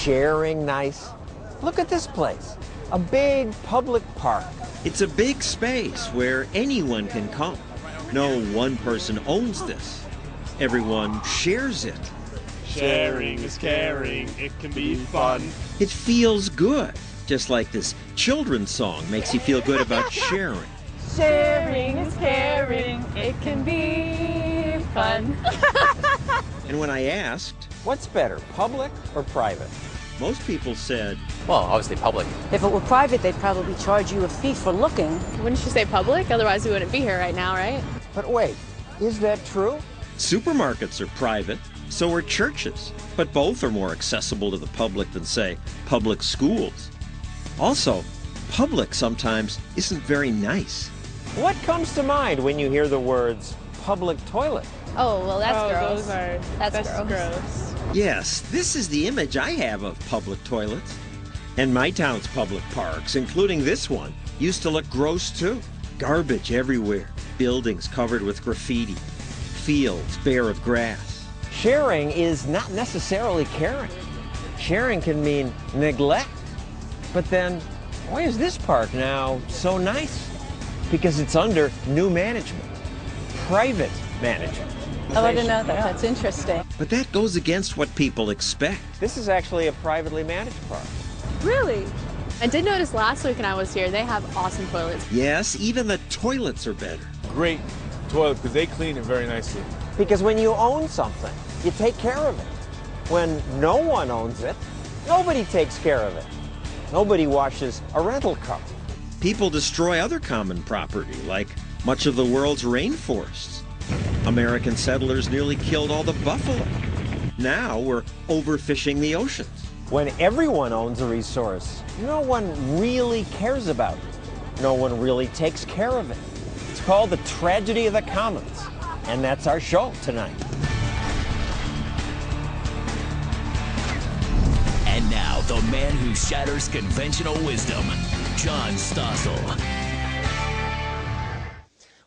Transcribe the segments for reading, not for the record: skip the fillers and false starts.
sharing nice? Look at this place, a big public park. It's a big space where anyone can come. No one person owns this. Everyone shares it. Sharing is caring. It can be fun. It feels good, just like this children's song makes you feel good about sharing. Sharing is caring. It can be fun. And when I asked, What's better, public or private? most people said, Well, obviously public. If it were private, they'd probably charge you a fee for looking. Wouldn't you say public? Otherwise we wouldn't be here right now, right? But wait, is that true? supermarkets are private, so are churches, but both are more accessible to the public than, say, public schools. Also, public sometimes isn't very nice. What comes to mind when you hear the words public toilet? Oh, well, that's gross. That's gross. Yes, this is the image I have of public toilets. And my town's public parks, including this one, used to look gross too. Garbage everywhere, buildings covered with graffiti, fields bare of grass. Sharing is not necessarily caring. Sharing can mean neglect. But then, why is this park now so nice? Because it's under new management, private management. Oh, I didn't know that. That's interesting. But that goes against what people expect. This is actually a privately managed park. Really? I did notice last week when I was here, they have awesome toilets. Yes, even the toilets are better. Great toilet because they clean it very nicely. Because when you own something, you take care of it. When no one owns it, nobody takes care of it. Nobody washes a rental car. People destroy other common property, like much of the world's rainforests. American settlers nearly killed all the buffalo. Now we're overfishing the oceans. When everyone owns a resource, no one really cares about it. No one really takes care of it. It's called the tragedy of the commons. And that's our show tonight. And now, the man who shatters conventional wisdom, John Stossel.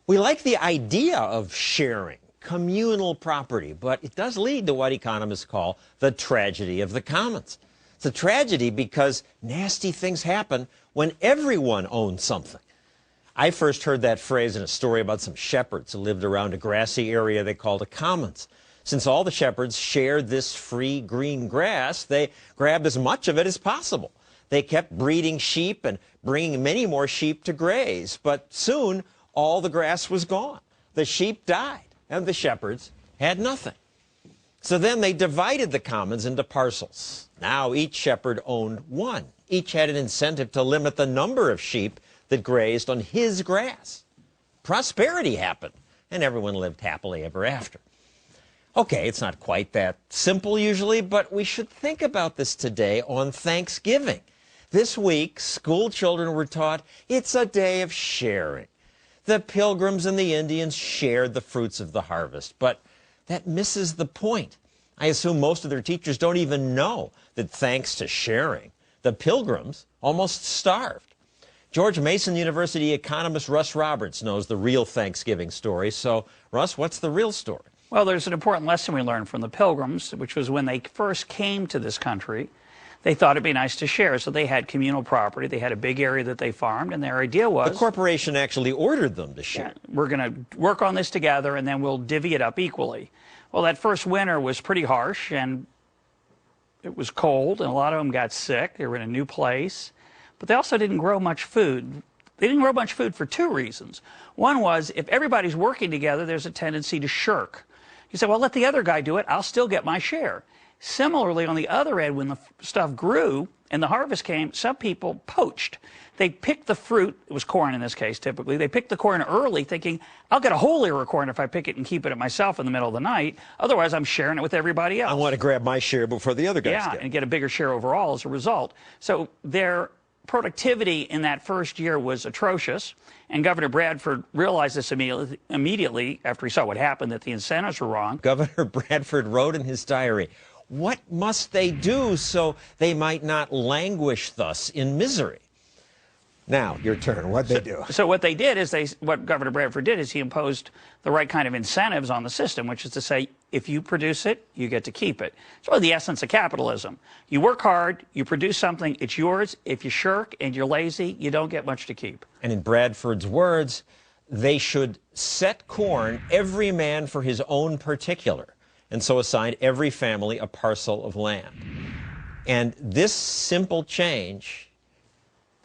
We like the idea of sharing, communal property, but it does lead to what economists call the tragedy of the commons. It's a tragedy because nasty things happen when everyone owns something. I first heard that phrase in a story about some shepherds who lived around a grassy area they called a commons. Since all the shepherds shared this free green grass, they grabbed as much of it as possible. They kept breeding sheep and bringing many more sheep to graze, but soon all the grass was gone. The sheep died, and the shepherds had nothing. So then they divided the commons into parcels. Now each shepherd owned one. Each had an incentive to limit the number of sheep that grazed on his grass. Prosperity happened, and everyone lived happily ever after. Okay, it's not quite that simple usually, but we should think about this today on Thanksgiving. This week, school children were taught it's a day of sharing. The Pilgrims and the Indians shared the fruits of the harvest, but that misses the point. I assume most of their teachers don't even know that thanks to sharing, the Pilgrims almost starved. George Mason University economist Russ Roberts knows the real Thanksgiving story. So, Russ, what's the real story? Well, there's an important lesson we learned from the Pilgrims, which was when they first came to this country, they thought it'd be nice to share. So they had communal property. They had a big area that they farmed, and their idea was... The corporation actually ordered them to share. Yeah, we're going to work on this together, and then we'll divvy it up equally. Well, that first winter was pretty harsh, and it was cold, and a lot of them got sick. They were in a new place. But they also didn't grow much food. They didn't grow much food for two reasons. One was, if everybody's working together, there's a tendency to shirk. You say, well, let the other guy do it. I'll still get my share. Similarly, on the other end, when the stuff grew and the harvest came, some people poached. They picked the fruit. It was corn in this case, typically. They picked the corn early, thinking, I'll get a whole ear of corn if I pick it and keep it myself in the middle of the night. Otherwise, I'm sharing it with everybody else. I want to grab my share before the other guys get. Yeah, and get a bigger share overall as a result. So their productivity in that first year was atrocious, and Governor Bradford realized this immediately after he saw what happened, that the incentives were wrong. Governor Bradford wrote in his diary, what must they do so they might not languish thus in misery? Now, your turn. What'd they do? So what they did is what Governor Bradford did is he imposed the right kind of incentives on the system, which is to say, if you produce it, you get to keep it. It's really the essence of capitalism. You work hard, you produce something, it's yours. If you shirk and you're lazy, you don't get much to keep. And in Bradford's words, they should set corn, every man for his own particular, and so assign every family a parcel of land. And this simple change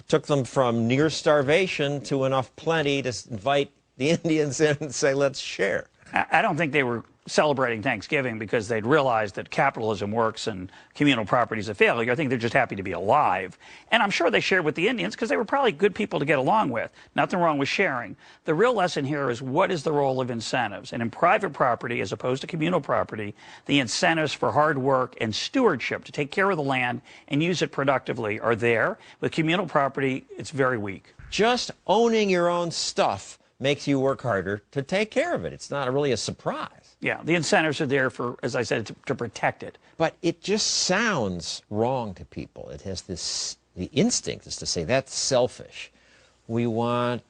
took them from near starvation to enough plenty to invite the Indians in and say, let's share. I don't think they were celebrating Thanksgiving because they'd realized that capitalism works and communal property is a failure. I think they're just happy to be alive. And I'm sure they shared with the Indians because they were probably good people to get along with. Nothing wrong with sharing. The real lesson here is what is the role of incentives? And in private property, as opposed to communal property, the incentives for hard work and stewardship to take care of the land and use it productively are there. With communal property, it's very weak. Just owning your own stuff makes you work harder to take care of it. It's not really a surprise. Yeah, the incentives are there for, as I said, to protect it. But it just sounds wrong to people. It has the instinct is to say that's selfish. We want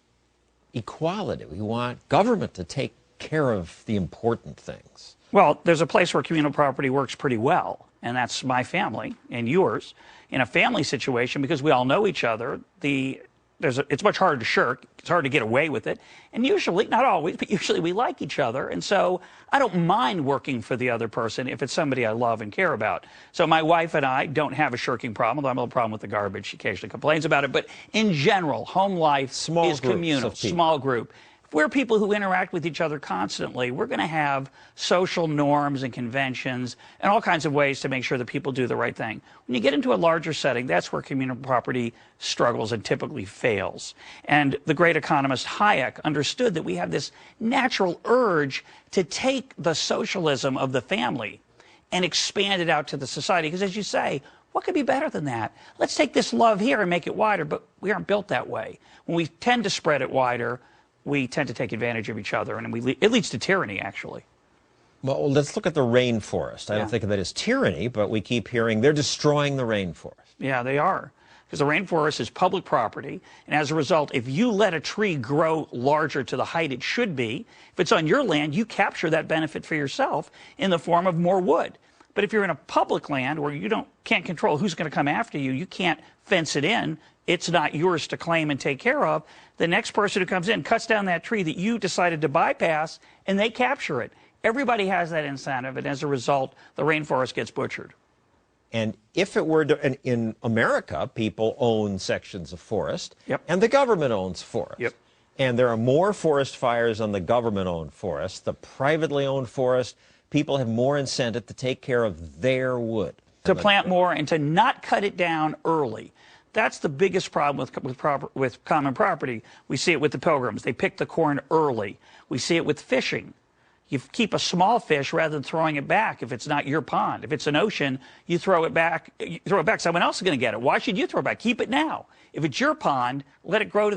equality. We want government to take care of the important things. Well, there's a place where communal property works pretty well, and that's my family and yours. In a family situation, because we all know each other, it's much harder to shirk. It's hard to get away with it. And usually, not always, but usually we like each other. And so I don't mind working for the other person if it's somebody I love and care about. So my wife and I don't have a shirking problem, although I have a little problem with the garbage. She occasionally complains about it. But in general, home life is communal, small group. If we're people who interact with each other constantly, we're going to have social norms and conventions and all kinds of ways to make sure that people do the right thing. When you get into a larger setting, that's where communal property struggles and typically fails. And the great economist Hayek understood that we have this natural urge to take the socialism of the family and expand it out to the society. Because as you say, what could be better than that? Let's take this love here and make it wider, but we aren't built that way. When we tend to spread it wider, we tend to take advantage of each other, and it leads to tyranny, actually. Well, let's look at the rainforest. I don't think of that as tyranny, but we keep hearing they're destroying the rainforest. Yeah, they are. Because the rainforest is public property, and as a result, if you let a tree grow larger to the height it should be, if it's on your land, you capture that benefit for yourself in the form of more wood. But if you're in a public land where you can't control who's going to come after you, you can't fence it in, it's not yours to claim and take care of, the next person who comes in cuts down that tree that you decided to bypass, and they capture it. Everybody has that incentive, and as a result, the rainforest gets butchered. And if it were in America, people own sections of forest, Yep. and the government owns forest. Yep. And there are more forest fires on the government-owned forest. The privately owned forest, people have more incentive to take care of their wood. To plant more and to not cut it down early. That's the biggest problem with common property. We see it with the Pilgrims. They pick the corn early. We see it with fishing. You keep a small fish rather than throwing it back if it's not your pond. If it's an ocean, you throw it back. Someone else is going to get it. Why should you throw it back? Keep it now. If it's your pond, let it grow to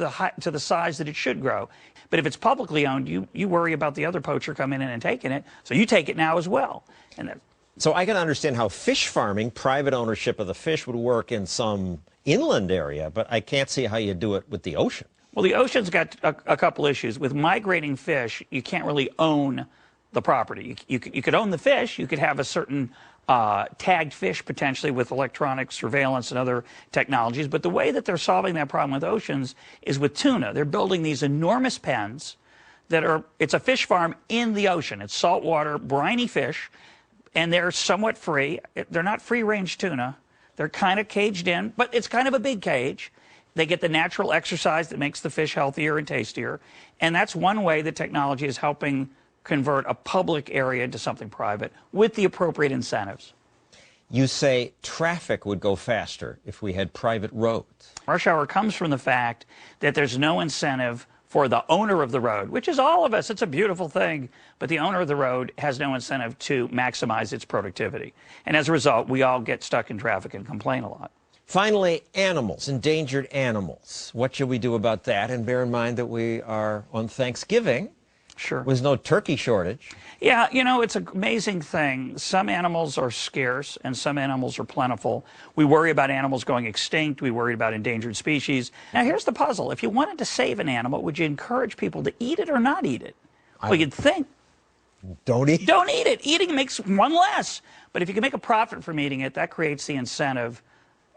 the size that it should grow. But if it's publicly owned, you worry about the other poacher coming in and taking it. So you take it now as well. So I can understand how fish farming, private ownership of the fish, would work in some inland area, but I can't see how you do it with the ocean. Well, the ocean's got a couple issues. With migrating fish, you can't really own the property. You could own the fish. You could have a certain tagged fish potentially with electronic surveillance and other technologies. But the way that they're solving that problem with oceans is with tuna. They're building these enormous pens it's a fish farm in the ocean. It's saltwater, briny fish, and they're somewhat free. They're not free-range tuna. They're kind of caged in, but it's kind of a big cage. They get the natural exercise that makes the fish healthier and tastier. And that's one way that technology is helping convert a public area into something private with the appropriate incentives. You say traffic would go faster if we had private roads. Rush hour comes from the fact that there's no incentive for the owner of the road, which is all of us. It's a beautiful thing. But the owner of the road has no incentive to maximize its productivity. And as a result, we all get stuck in traffic and complain a lot. Finally, animals, endangered animals. What should we do about that? And bear in mind that we are on Thanksgiving. Sure. There's no turkey shortage. Yeah, it's an amazing thing. Some animals are scarce and some animals are plentiful. We worry about animals going extinct. We worry about endangered species. Now, here's the puzzle. If you wanted to save an animal, would you encourage people to eat it or not eat it? Well, you'd think Don't eat. Don't eat it. Eating makes one less. But if you can make a profit from eating it, that creates the incentive.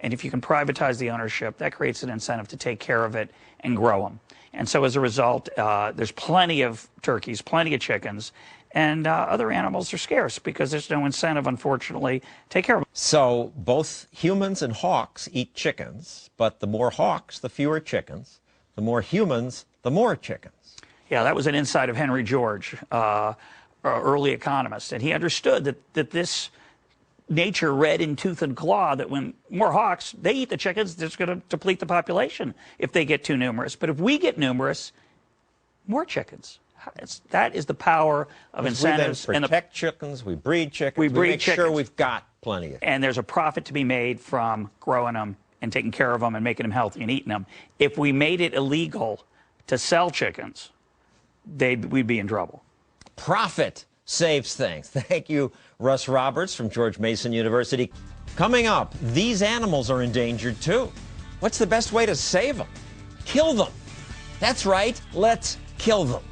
And if you can privatize the ownership, that creates an incentive to take care of it and grow them. And so as a result, there's plenty of turkeys, plenty of chickens, and other animals are scarce because there's no incentive, unfortunately, to take care of them. So both humans and hawks eat chickens, but the more hawks, the fewer chickens. The more humans, the more chickens. Yeah, that was an insight of Henry George, early economist. And he understood that this nature read in tooth and claw that when more hawks, they eat the chickens, it's going to deplete the population if they get too numerous. But if we get numerous, more chickens. That is the power of incentives. We then protect chickens, we breed chickens, we make sure we've got plenty of them. And there's a profit to be made from growing them and taking care of them and making them healthy and eating them. If we made it illegal to sell chickens, we'd be in trouble. Profit saves things. Thank you, Russ Roberts from George Mason University. Coming up, these animals are endangered too. What's the best way to save them? Kill them. That's right, let's kill them.